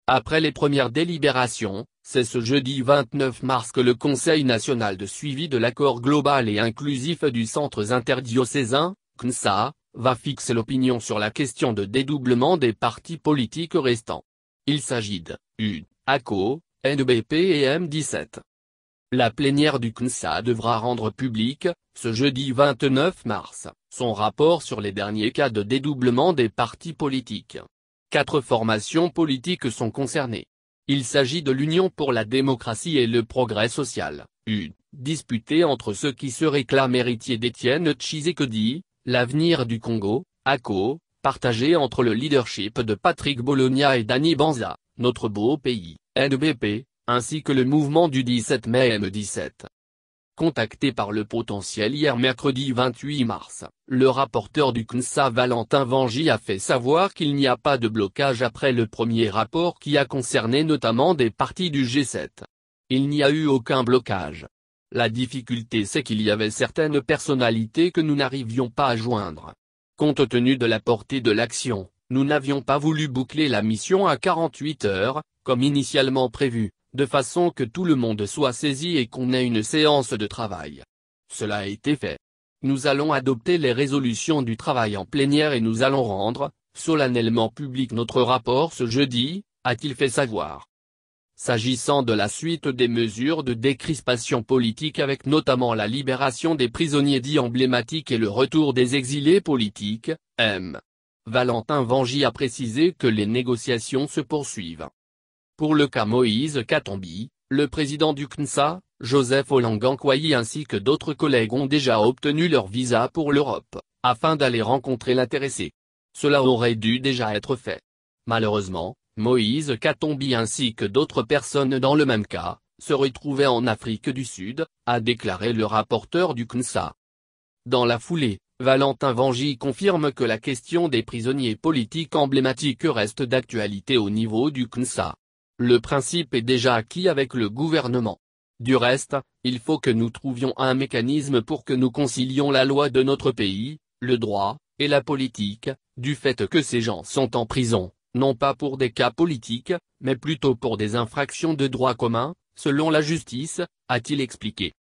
Après les premières délibérations, c'est ce jeudi 29 mars que le Conseil national de suivi de l'accord global et inclusif du Centre interdiocésain, CNSA, va fixer l'opinion sur la question de dédoublement des partis politiques restants. Il s'agit de UD, ACO, NEBP et M17. La plénière du CNSA devra rendre public, ce jeudi 29 mars, son rapport sur les derniers cas de dédoublement des partis politiques. 4 formations politiques sont concernées. Il s'agit de l'Union pour la démocratie et le progrès social, UD, disputée entre ceux qui se réclament héritiers d'Étienne Tshisekedi, l'Avenir du Congo, ACO, partagée entre le leadership de Patrick Bologna et Dany Banza, Notre beau pays, NEBP, ainsi que le mouvement du 17 mai M17. Contacté par Le Potentiel hier mercredi 28 mars, le rapporteur du CNSA Valentin Vangi a fait savoir qu'il n'y a pas de blocage après le premier rapport qui a concerné notamment des partis du G7. Il n'y a eu aucun blocage. La difficulté c'est qu'il y avait certaines personnalités que nous n'arrivions pas à joindre. Compte tenu de la portée de l'action, nous n'avions pas voulu boucler la mission à 48 heures, comme initialement prévu, de façon que tout le monde soit saisi et qu'on ait une séance de travail. Cela a été fait. Nous allons adopter les résolutions du travail en plénière et nous allons rendre, solennellement public notre rapport ce jeudi, a-t-il fait savoir. S'agissant de la suite des mesures de décrispation politique avec notamment la libération des prisonniers dits emblématiques et le retour des exilés politiques, M. Valentin Vangi a précisé que les négociations se poursuivent. Pour le cas Moïse Katumbi, le président du CNSA, Joseph Olenga-Nkoyi ainsi que d'autres collègues ont déjà obtenu leur visa pour l'Europe, afin d'aller rencontrer l'intéressé. Cela aurait dû déjà être fait. Malheureusement, Moïse Katumbi ainsi que d'autres personnes dans le même cas, se retrouvaient en Afrique du Sud, a déclaré le rapporteur du CNSA. Dans la foulée, Valentin Vangi confirme que la question des prisonniers politiques emblématiques reste d'actualité au niveau du CNSA. Le principe est déjà acquis avec le gouvernement. Du reste, il faut que nous trouvions un mécanisme pour que nous concilions la loi de notre pays, le droit, et la politique, du fait que ces gens sont en prison, non pas pour des cas politiques, mais plutôt pour des infractions de droit commun, selon la justice, a-t-il expliqué.